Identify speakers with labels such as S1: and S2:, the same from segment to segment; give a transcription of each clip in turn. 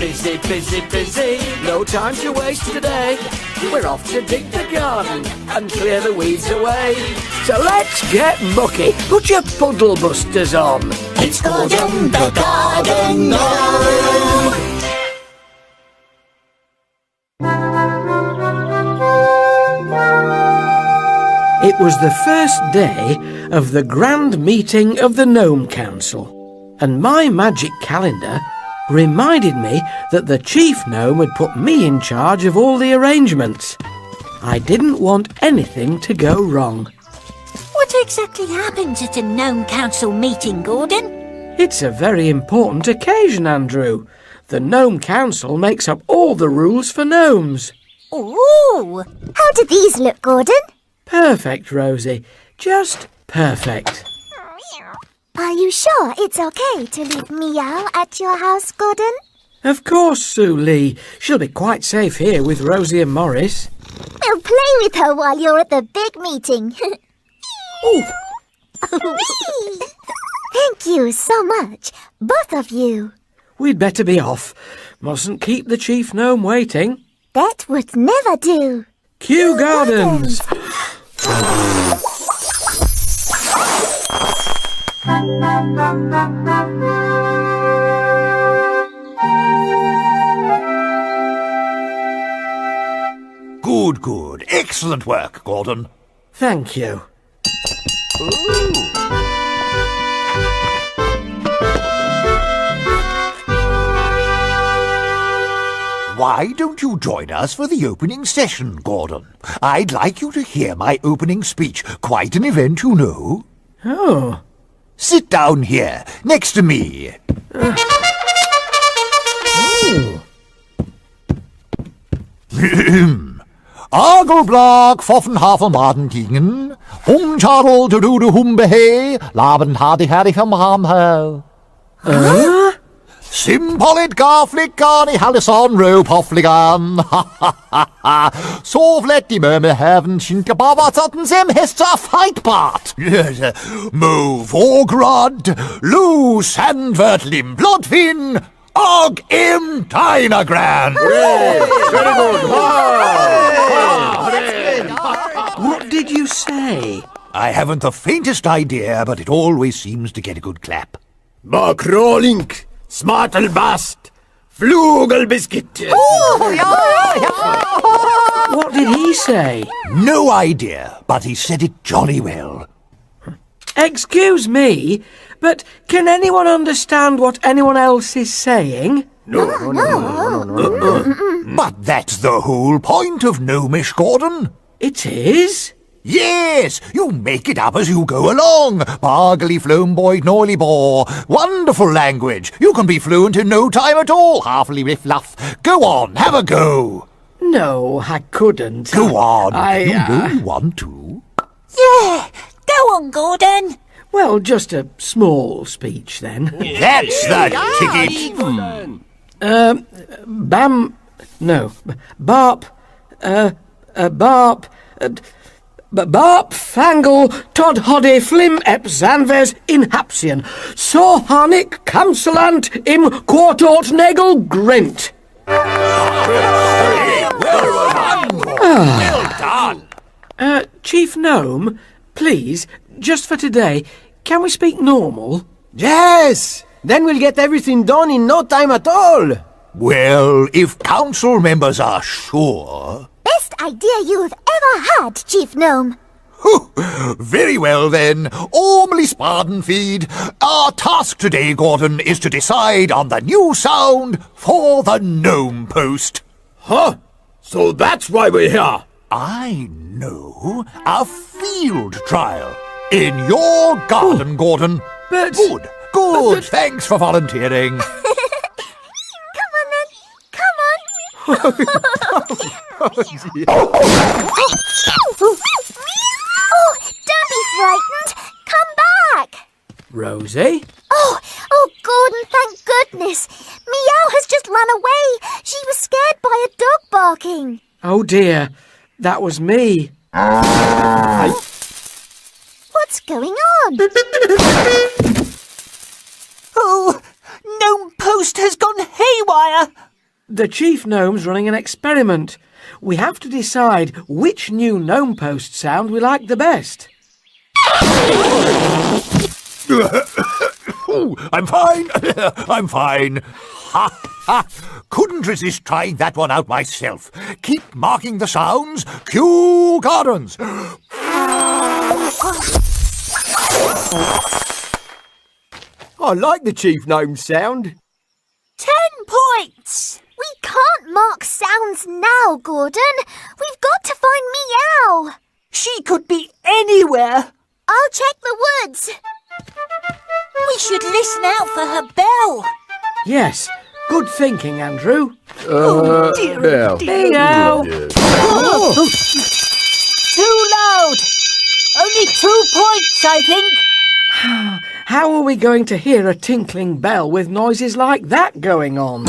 S1: busy, busy, busy. No time to waste today. We're off to dig the garden and clear the weeds away. So let's get mucky. Put your puddle busters on.
S2: It's Gordon the Garden Gnome.
S1: It was the first day of the grand meeting of the Gnome Council, and my magic calendar reminded me that the chief gnome had put me in charge of all the arrangements. I didn't want anything to go wrong.
S2: What exactly happens at a Gnome Council meeting, Gordon?
S1: It's a very important occasion, Andrew. The Gnome Council makes up all the rules for gnomes.
S2: Ooh!
S3: How do these look, Gordon?
S1: Perfect, Rosie. Just perfect.
S3: Are you sure it's okay to leave Meow at your house, Gordon?
S1: Of course, Sue Lee. She'll be quite safe here with Rosie and Morris.
S3: We'll play with her while you're at the big meeting.
S1: Oh,
S3: Thank you so much, both of you.
S1: we'd better be off. Mustn't keep the chief gnome waiting.
S3: That would never do.
S1: Kew Gardens!
S4: Good, good. Excellent work, Gordon.
S1: Thank you.
S4: Why don't you join us for the opening session, Gordon? I'd like you to hear my opening speech. Quite an event, you know.
S1: Oh,
S4: Sit down here, next to me. Agelblag, Pfoffenhavelmaden gingen, Charl to do the humbehe, Laben hardy ham ho. Simpolit garfligan I Hallison rope hoffligan. Sovlet die murmur heaven shinkabavatsatten sem hesta fightbart. Move ogrod, loose and vertlim blodfin, og im dynagram.
S1: very good. What did you say?
S4: I haven't the faintest idea, but it always seems to get a good clap.
S5: Bakrolink, Smartelbast, Flugelbiscuit.
S1: What did he say?
S4: No idea, but he said it jolly well.
S1: Excuse me, but can anyone understand what anyone else is saying?
S4: But that's the whole point of Gnomish, Gordon.
S1: It is?
S4: Yes, you make it up as you go along. Bargly flown boy, noily bore. Wonderful language. You can be fluent in no time at all. Halfly riff luff. Go on, have a go.
S1: No, I couldn't.
S4: Go on. You
S1: I
S4: know you want to.
S2: Yeah! Go on, Gordon!
S1: Well, just a small speech then.
S4: That's the ticket.
S1: Barp fangle Todd Hoddy Flim Ep Zanves in Hapsian. So Harnick Councilant im Quartort Negel Grint.
S4: Well done.
S1: Chief Gnome, please, just for today, can we speak normal?
S5: Yes! Then we'll get everything done in no time at all.
S4: Well, if council members are sure...
S3: Best idea you've ever had, Chief Gnome.
S4: Very well then, Ormley Sparden feed. Our task today, Gordon, is to decide on the new sound for the Gnome Post.
S5: Huh? So that's why we're here.
S4: I know. A field trial. In your garden, Gordon.
S1: But...
S4: Good, good. Thanks for volunteering.
S3: Come on then. Come on. Oh, don't be frightened. Come back.
S1: Rosie?
S3: Oh, Gordon, thank goodness. Meow has just run away. She was scared by a dog barking.
S1: Oh dear, that was me.
S3: What's going on?
S2: Oh, Gnome Post has gone haywire!
S1: The chief gnome's running an experiment. We have to decide which new gnome post sound we like the best.
S4: I'm fine. I'm fine. Ha ha! Couldn't resist trying that one out myself. Keep marking the sounds. Cue gardens.
S5: I like the chief gnome sound.
S2: 10 points!
S3: We can't mark sounds now, Gordon. We've got to find Meow.
S2: She could be anywhere.
S3: I'll check the woods.
S2: We should listen out for her bell.
S1: Yes, good thinking, Andrew.
S5: Meow.
S1: Meow.
S2: Too loud. Only 2 points, I think.
S1: How are we going to hear a tinkling bell with noises like that going on?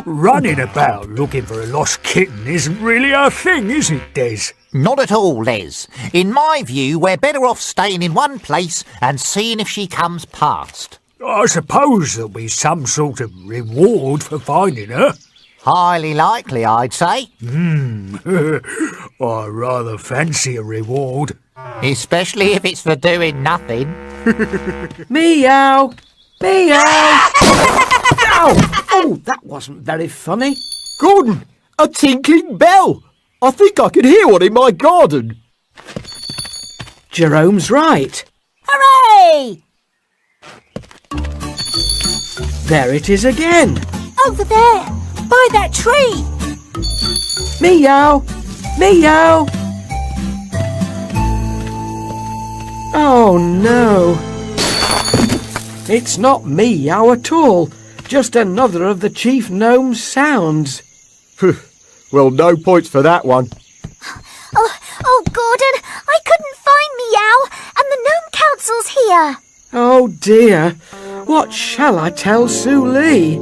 S6: Running about looking for a lost kitten isn't really our thing, is it, Des?
S4: Not at all, Les. In my view, we're better off staying in one place and seeing if she comes past.
S6: I suppose there'll be some sort of reward for finding her.
S4: Highly likely, I'd say.
S6: I rather fancy a reward.
S4: Especially if it's for doing nothing.
S1: Meow! Meow! Ow! Oh, that wasn't very funny.
S5: Gordon, a tinkling bell. I think I can hear one in my garden.
S1: Jerome's right.
S2: Hooray!
S1: There it is again.
S2: Over there, by that tree.
S1: Meow! Meow! Oh no! It's not meow at all, just another of the chief gnome's sounds.
S5: Well, no points for that one.
S3: Oh, Gordon, I couldn't find Meow, and the Gnome Council's here.
S1: Oh dear, what shall I tell Sue Lee?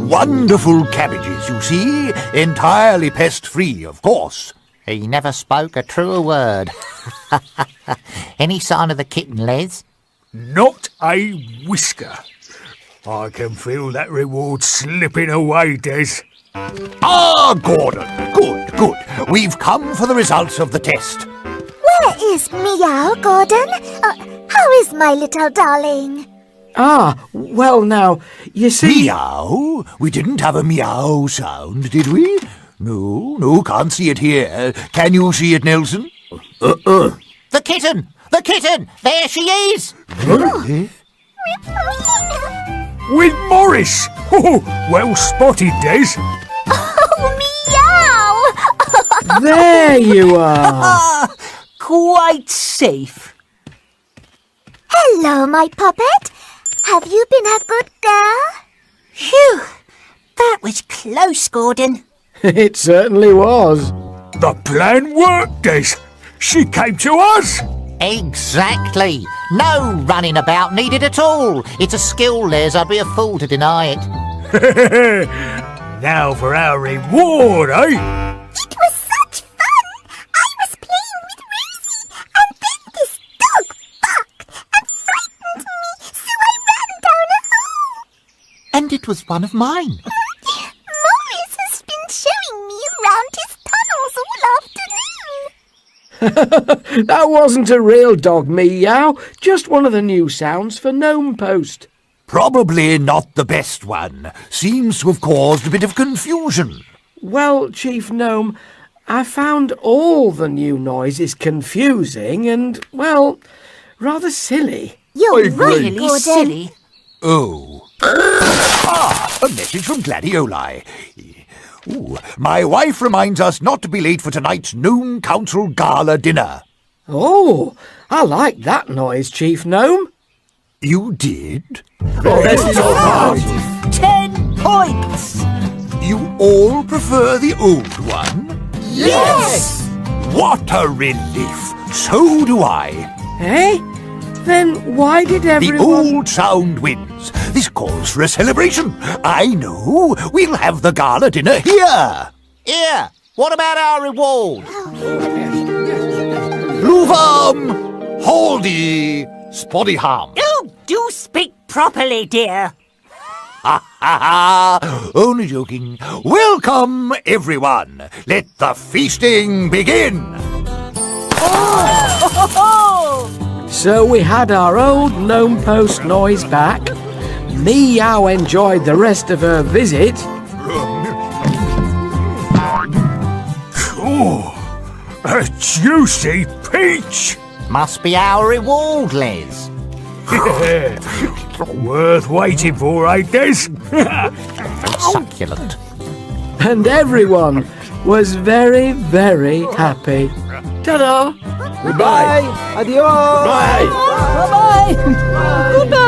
S4: Wonderful cabbages, you see. Entirely pest-free, of course. He never spoke a truer word. Any sign of the kitten, Les?
S6: Not a whisker. I can feel that reward slipping away, Des.
S4: Ah, Gordon. Good, good. We've come for the results of the test.
S3: Where is Meow, Gordon? How is my little darling?
S1: Ah, well now, you see...
S4: Meow? We didn't have a meow sound, did we? No, can't see it here. Can you see it, Nelson? The kitten! The kitten! There she is!
S6: With Morris! Oh, well spotted, Des.
S3: Oh, Meow!
S1: There you are!
S2: Quite safe.
S3: Hello, my puppet. Have you been a good girl?
S2: Phew! That was close, Gordon.
S1: It certainly was.
S6: The plan worked, Des. She came to us.
S4: Exactly. No running about needed at all. It's a skill, Les. I'd be a fool to deny it.
S6: Now for our reward, eh?
S3: It was such fun! I was playing with Rosie, and then this dog barked and frightened me, so I ran down a hole.
S4: And it was one of mine.
S3: Morris has been showing me around his tunnels all afternoon.
S1: That wasn't a real dog meow, just one of the new sounds for Gnome Post.
S4: Probably not the best one. Seems to have caused a bit of confusion.
S1: Well, Chief Gnome, I found all the new noises confusing and, well, rather silly.
S3: You're right,
S2: Really
S3: Gordon.
S2: silly.
S4: Oh. A message from Gladioli. Ooh, my wife reminds us not to be late for tonight's Gnome Council Gala dinner.
S1: Oh, I like that noise, Chief Gnome.
S4: You did?
S2: 10 points.
S4: You all prefer the old one?
S2: Yes!
S4: What a relief! So do I.
S1: Eh? Then why did
S4: The
S1: everyone...
S4: old sound wins. This calls for a celebration. I know. We'll have the gala dinner here. Here. What about our reward? Blue farm. Holdy. Spotty ham.
S2: Oh, do speak properly, dear.
S4: Only joking. Welcome, everyone. Let the feasting begin.
S1: So we had our old gnome post noise back. Meow enjoyed the rest of her visit.
S6: Oh, a juicy peach!
S7: Must be our reward, Les.
S6: Worth waiting for, I guess.
S7: Succulent.
S1: And everyone was very, very happy. Ta-da!
S5: Goodbye. Adios.
S1: Bye!
S2: Bye-bye. Goodbye.